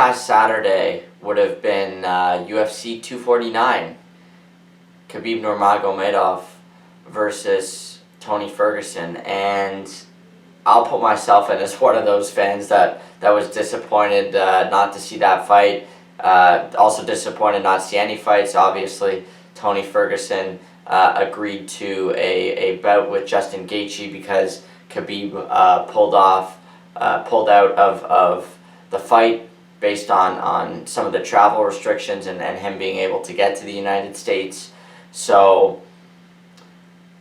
past Saturday would have been UFC 249, Khabib Nurmagomedov versus Tony Ferguson, and I'll put myself in as one of those fans that was disappointed not to see that fight. Also disappointed not to see any fights. Obviously, Tony Ferguson agreed to a bout with Justin Gaethje because Khabib pulled out of the fight based on some of the travel restrictions and him being able to get to the United States. So,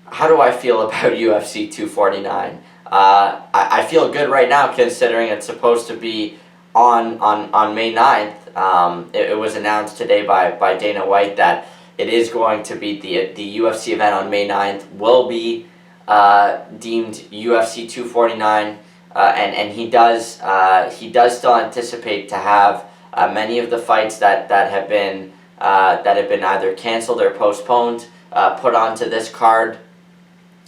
how do I feel about UFC 249? I feel good right now considering it's supposed to be on May 9th. It was announced today by Dana White that it is going to be the UFC event on May 9th will be deemed UFC 249, and he does still anticipate to have many of the fights that have been either canceled or postponed put onto this card.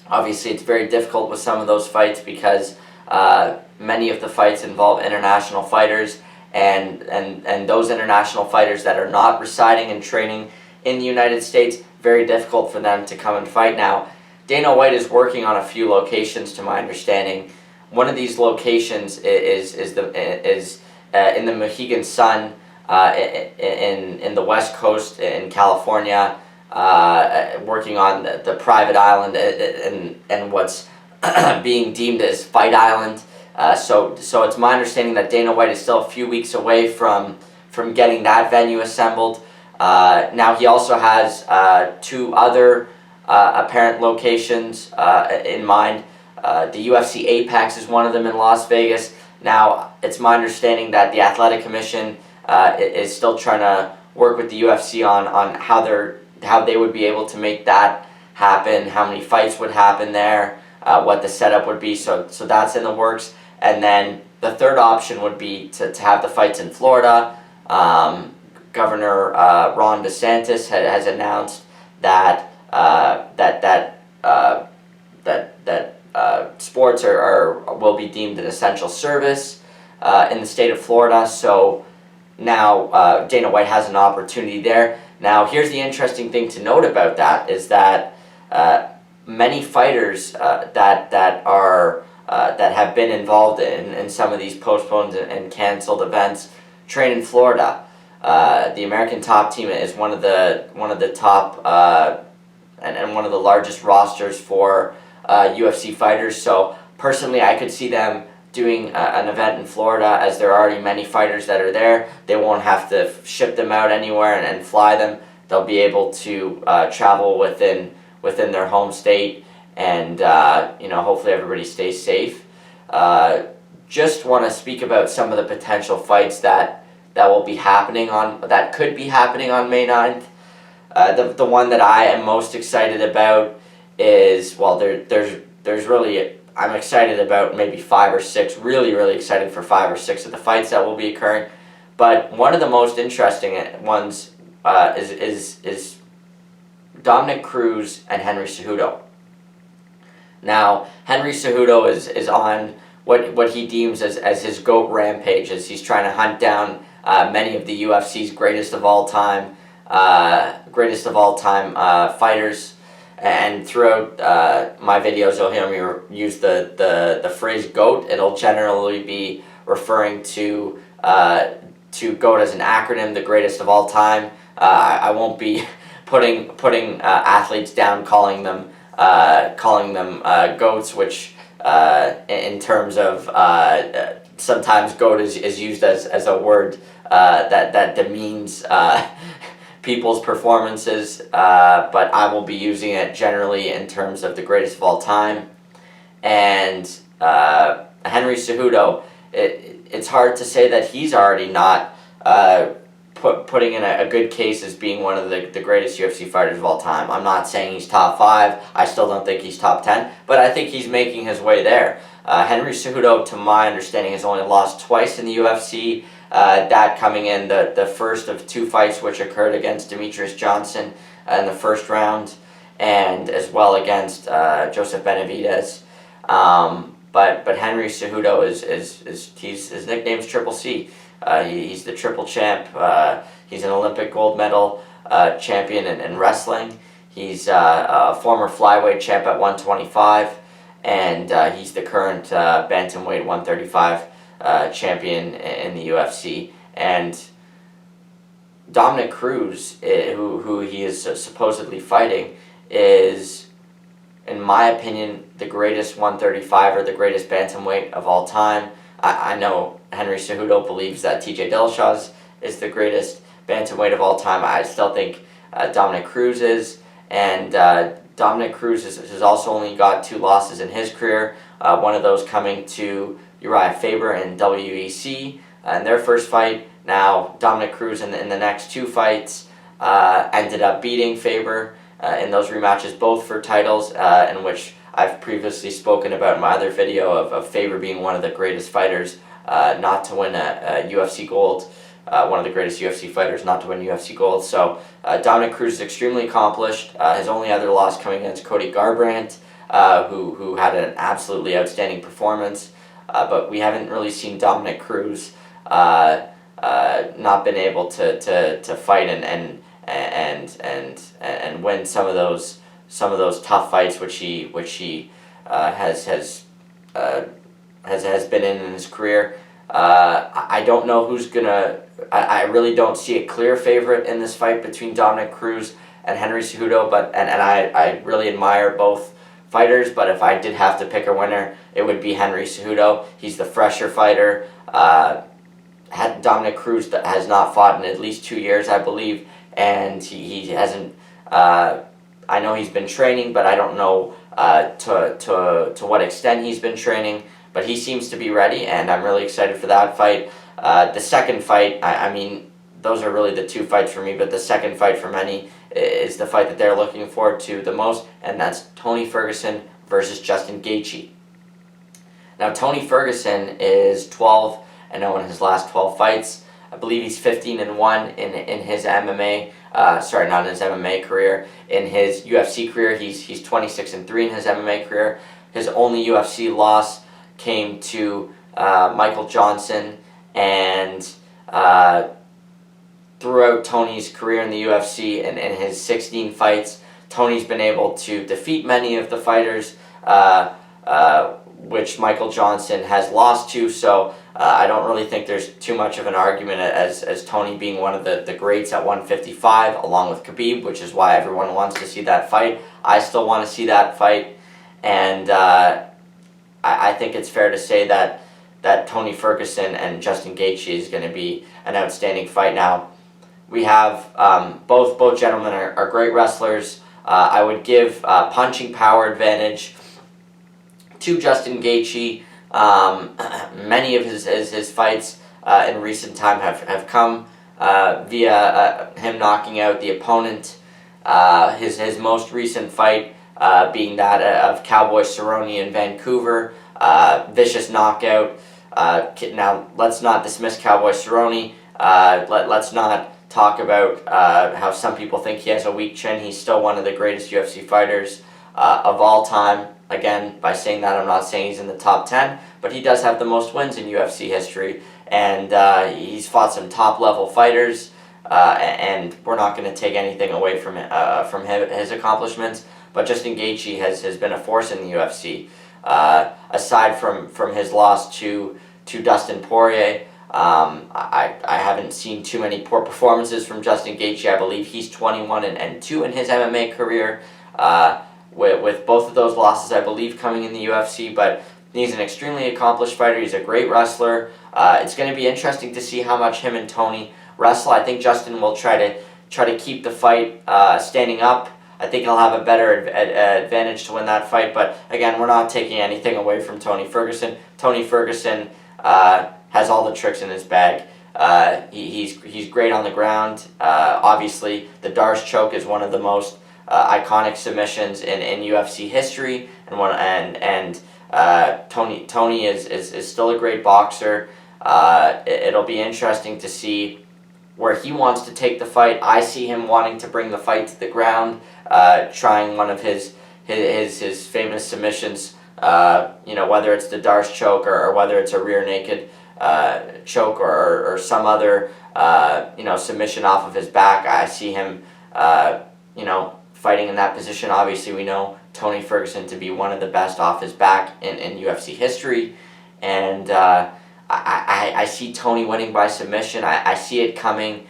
Obviously, it's very difficult with some of those fights because many of the fights involve international fighters, and those international fighters that are not residing and training in the United States, very difficult for them to come and fight. Now, Dana White is working on a few locations, to my understanding. One of these locations is in the Mohegan Sun in the West Coast in California. Working on the private island and what's being deemed as Fight Island. So it's my understanding that Dana White is still a few weeks away from getting that venue assembled. Now he also has two other apparent locations in mind. The UFC Apex is one of them in Las Vegas. Now it's my understanding that the Athletic Commission is still trying to work with the UFC on how they would be able to make that happen, how many fights would happen there, what the setup would be, so that's in the works. And then the third option would be to have the fights in Florida. Governor Ron DeSantis has announced that sports will be deemed an essential service in the state of Florida. So now Dana White has an opportunity there. Now, here's the interesting thing to note about that is that many fighters that have been involved in some of these postponed and canceled events train in Florida. The American Top Team is one of the top and one of the largest rosters for UFC fighters. So personally, I could see them doing an event in Florida, as there are already many fighters that are there. They won't have to ship them out anywhere and fly them. They'll be able to travel within their home state, and hopefully everybody stays safe. Just want to speak about some of the potential fights that could be happening on May 9th. The one that I am most excited about is, well, there's really, I'm excited about maybe 5 or 6, really excited for 5 or 6 of the fights that will be occurring. But one of the most interesting ones is Dominic Cruz and Henry Cejudo. Now, Henry Cejudo is on what he deems as his GOAT rampage, as he's trying to hunt down many of the UFC's greatest of all time fighters. And throughout my videos, you'll hear me use the phrase GOAT. It'll generally be referring to GOAT as an acronym, the greatest of all time. I won't be putting athletes down, calling them GOATs, which in terms of sometimes GOAT is used as a word that demeans people's performances, but I will be using it generally in terms of the greatest of all time. And Henry Cejudo, it's hard to say that he's already not putting in a good case as being one of the greatest UFC fighters of all time. I'm not saying he's top 5. I still don't think he's top 10, but I think he's making his way there. Henry Cejudo, to my understanding, has only lost twice in the UFC. That coming in the first of 2 fights which occurred against Demetrius Johnson in the first round, and as well against Joseph Benavidez. But Henry Cejudo his nickname's Triple C. He's the triple champ. He's an Olympic gold medal champion in wrestling. He's a former flyweight champ at 125, and he's the current bantamweight 135 champion in the UFC. And Dominick Cruz, who he is supposedly fighting, is, in my opinion, the greatest 135 or the greatest bantamweight of all time. I know Henry Cejudo believes that TJ Dillashaw is the greatest bantamweight of all time. I still think Dominick Cruz is. And Dominick Cruz has also only got 2 losses in his career, one of those coming to Uriah Faber in WEC in their first fight. Now, Dominick Cruz in the next 2 fights ended up beating Faber in those rematches, both for titles, in which I've previously spoken about in my other video of Faber being one of the greatest fighters not to win a UFC gold. One of the greatest UFC fighters not to win UFC gold. So Dominick Cruz is extremely accomplished. His only other loss coming against Cody Garbrandt, who had an absolutely outstanding performance. But we haven't really seen Dominick Cruz not been able to fight and win some of those tough fights which he has been in his career. I don't know who's gonna. I really don't see a clear favorite in this fight between Dominick Cruz and Henry Cejudo, but I really admire both fighters. But if I did have to pick a winner, it would be Henry Cejudo. He's the fresher fighter. Dominick Cruz has not fought in at least 2 years, I believe, and he hasn't. I know he's been training, but I don't know to what extent he's been training. But he seems to be ready, and I'm really excited for that fight. The second fight, I mean, those are really the 2 fights for me, but the second fight for many is the fight that they're looking forward to the most, and that's Tony Ferguson versus Justin Gaethje. Now, Tony Ferguson is 12-0 in his last 12 fights. I believe he's 15-1 in his MMA. Sorry, not in his MMA career. In his UFC career, he's 26-3 in his MMA career. His only UFC loss came to Michael Johnson, and throughout Tony's career in the UFC and in his 16 fights, Tony's been able to defeat many of the fighters which Michael Johnson has lost to, so I don't really think there's too much of an argument as Tony being one of the greats at 155, along with Khabib, which is why everyone wants to see that fight. I still want to see that fight, and I think it's fair to say that Tony Ferguson and Justin Gaethje is going to be an outstanding fight. Now, we have both gentlemen are great wrestlers. I would give punching power advantage to Justin Gaethje. Many of his fights in recent time have come via him knocking out the opponent. His most recent fight being that of Cowboy Cerrone in Vancouver. Vicious knockout. Now, let's not dismiss Cowboy Cerrone. Let's not talk about how some people think he has a weak chin. He's still one of the greatest UFC fighters of all time. Again, by saying that, I'm not saying he's in the top 10, but he does have the most wins in UFC history, and he's fought some top-level fighters, and we're not going to take anything away from his accomplishments, but Justin Gaethje has been a force in the UFC. Aside from his loss to Dustin Poirier, I haven't seen too many poor performances from Justin Gaethje. I believe he's 21-2 in his MMA career. With both of those losses, I believe, coming in the UFC, but he's an extremely accomplished fighter. He's a great wrestler. It's going to be interesting to see how much him and Tony wrestle. I think Justin will try to keep the fight standing up. I think he'll have a better advantage to win that fight, but again, we're not taking anything away from Tony Ferguson. Tony Ferguson has all the tricks in his bag. He's great on the ground. Obviously, the Darce choke is one of the most iconic submissions in UFC history, and Tony is still a great boxer. It'll be interesting to see where he wants to take the fight. I see him wanting to bring the fight to the ground, trying one of his famous submissions. Whether it's the Darce choke or whether it's a rear naked choke or some other submission off of his back. I see him fighting in that position. Obviously, we know Tony Ferguson to be one of the best off his back in UFC history, and I see Tony winning by submission. I see it coming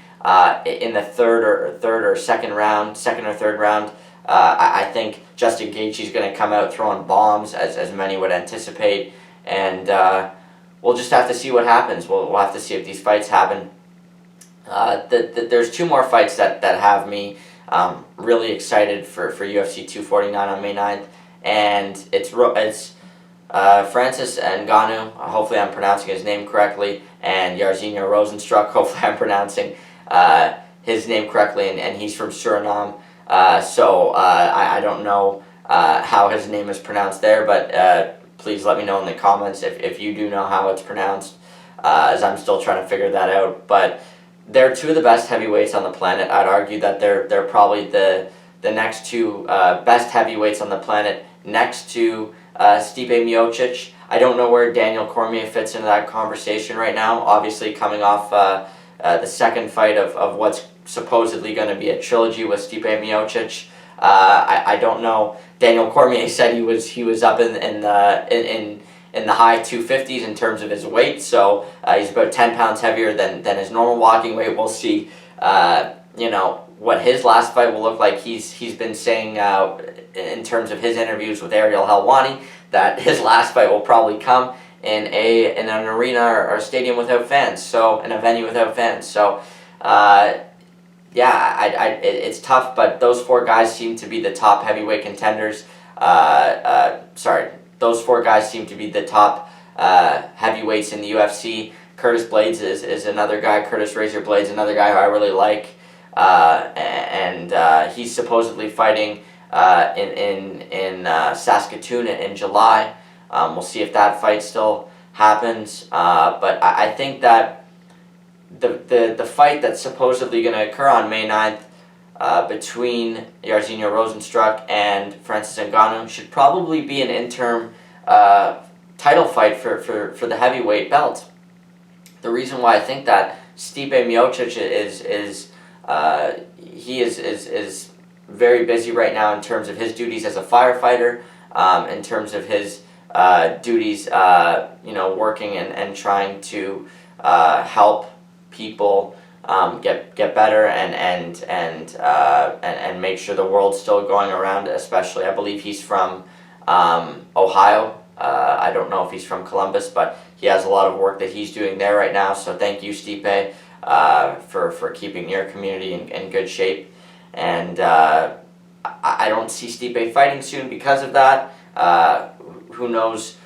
in the third or second or third round. I think Justin Gaethje's going to come out throwing bombs, as many would anticipate, and we'll just have to see what happens. We'll have to see if these fights happen. There's two more fights that have me really excited for UFC 249 on May 9th, and it's Francis Ngannou, hopefully I'm pronouncing his name correctly, and Jairzinho Rozenstruik, hopefully I'm pronouncing his name correctly, and he's from Suriname, so I don't know how his name is pronounced there, but please let me know in the comments if you do know how it's pronounced, as I'm still trying to figure that out. But they're two of the best heavyweights on the planet. I'd argue that they're probably the next two best heavyweights on the planet, next to Stipe Miocic. I don't know where Daniel Cormier fits into that conversation right now. Obviously, coming off the second fight of what's supposedly going to be a trilogy with Stipe Miocic. I don't know. Daniel Cormier said he was up in the high 250s in terms of his weight, so he's about 10 pounds heavier than his normal walking weight. We'll see, what his last fight will look like. He's been saying in terms of his interviews with Ariel Helwani that his last fight will probably come in an arena or a stadium without fans, so in a venue without fans. So it's tough, but those four guys seem to be the top heavyweight contenders. Those four guys seem to be the top heavyweights in the UFC. Curtis Blades is another guy. Curtis Razor Blades, another guy who I really like. And he's supposedly fighting in Saskatoon in July. We'll see if that fight still happens. But I think that the fight that's supposedly going to occur on May 9th between Jairzinho Rozenstruik and Francis Ngannou should probably be an interim title fight for the heavyweight belt. The reason why I think that Stipe Miocic is very busy right now in terms of his duties as a firefighter, in terms of his duties, working and trying to help people get better and make sure the world's still going around. Especially, I believe he's from Ohio. I don't know if he's from Columbus, but he has a lot of work that he's doing there right now. So thank you, Stipe, for keeping your community in good shape. And I don't see Stipe fighting soon because of that. Who knows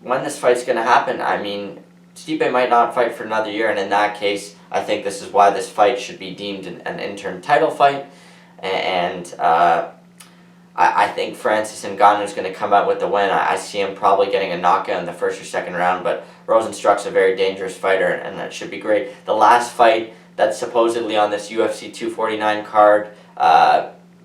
when this fight's going to happen? I mean, Stipe might not fight for another year, and in that case, I think this is why this fight should be deemed an interim title fight. And I think Francis Ngannou is going to come out with the win. I see him probably getting a knockout in the first or second round, but Rozenstruik's a very dangerous fighter, and that should be great. The last fight that's supposedly on this UFC 249 card,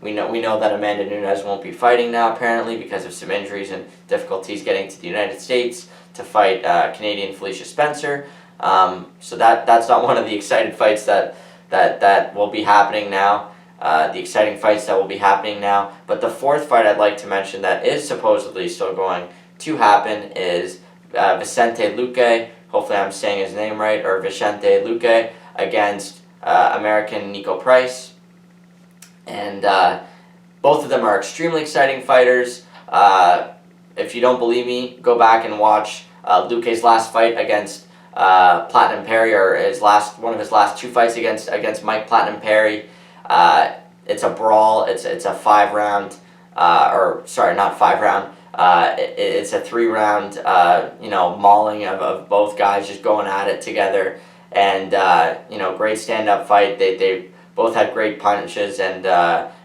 we know that Amanda Nunes won't be fighting now, apparently, because of some injuries and difficulties getting to the United States to fight Canadian Felicia Spencer. So that's not one of the excited fights that will be happening now. The exciting fights that will be happening now. But the fourth fight I'd like to mention that is supposedly still going to happen is Vicente Luque, hopefully I'm saying his name right, or Vicente Luque, against American Nico Price. And both of them are extremely exciting fighters. If you don't believe me, go back and watch Luque's last fight against Platinum Perry, or one of his last two fights against Mike Platinum Perry. It's a brawl. It's a 5-round, not 5-round. It's a 3-round, mauling of both guys just going at it together, and great stand-up fight. They both had great punches, and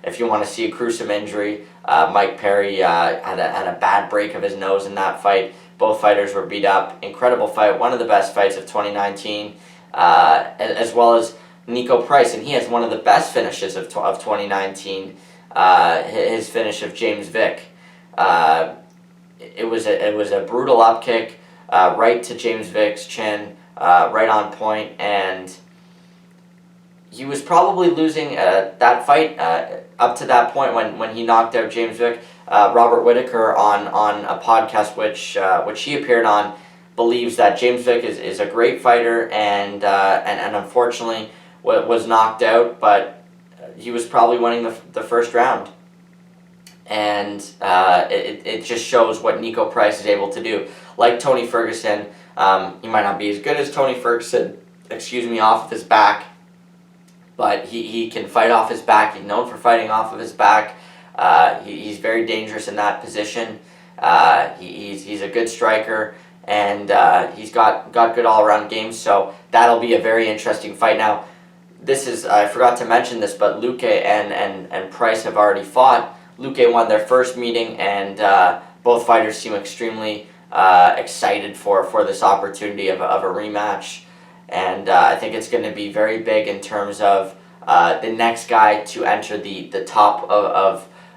if you want to see a gruesome injury, Mike Perry had a bad break of his nose in that fight. Both fighters were beat up. Incredible fight. One of the best fights of 2019, as well as Nico Price, and he has one of the best finishes of 2019. His finish of James Vick. It was a brutal upkick, right to James Vick's chin, right on point, and he was probably losing that fight up to that point when he knocked out James Vick. Robert Whittaker on a podcast which he appeared on believes that James Vick is a great fighter and unfortunately was knocked out, but he was probably winning the first round. And it just shows what Nico Price is able to do. Like Tony Ferguson, he might not be as good as Tony Ferguson, off of his back, but he can fight off his back. He's known for fighting off of his back. He's very dangerous in that position. He's a good striker, and he's got good all-around games, so that'll be a very interesting fight. Now, I forgot to mention this, but Luque and Price have already fought. Luque won their first meeting, and both fighters seem extremely excited for this opportunity of a rematch. And I think it's going to be very big in terms of the next guy to enter the top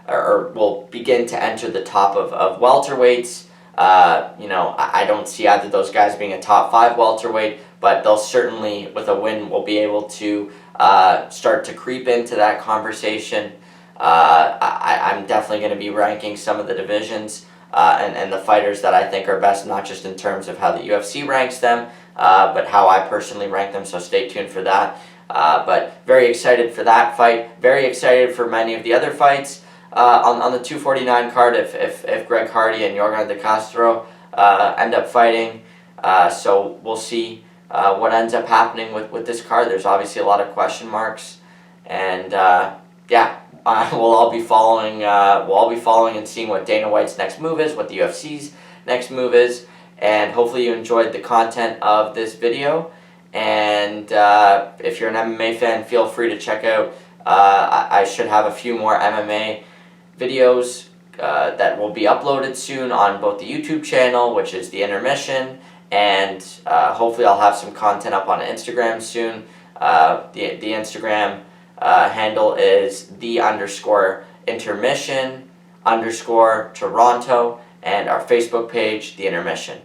or will begin to enter the top of welterweights. I don't see either of those guys being a top 5 welterweight, but they'll certainly, with a win, will be able to start to creep into that conversation. I'm definitely going to be ranking some of the divisions and the fighters that I think are best, not just in terms of how the UFC ranks them, but how I personally rank them, so stay tuned for that. But very excited for that fight. Very excited for many of the other fights on the 249 card if Greg Hardy and Yorgan De Castro end up fighting. So we'll see what ends up happening with this card. There's obviously a lot of question marks, and we'll all be following. We'll all be following and seeing what Dana White's next move is, what the UFC's next move is, and hopefully you enjoyed the content of this video. And if you're an MMA fan, feel free to check out. I should have a few more MMA videos that will be uploaded soon on both the YouTube channel, which is The Intermission, and hopefully I'll have some content up on Instagram soon. The Instagram handle is _intermission_Toronto, and our Facebook page, The Intermission.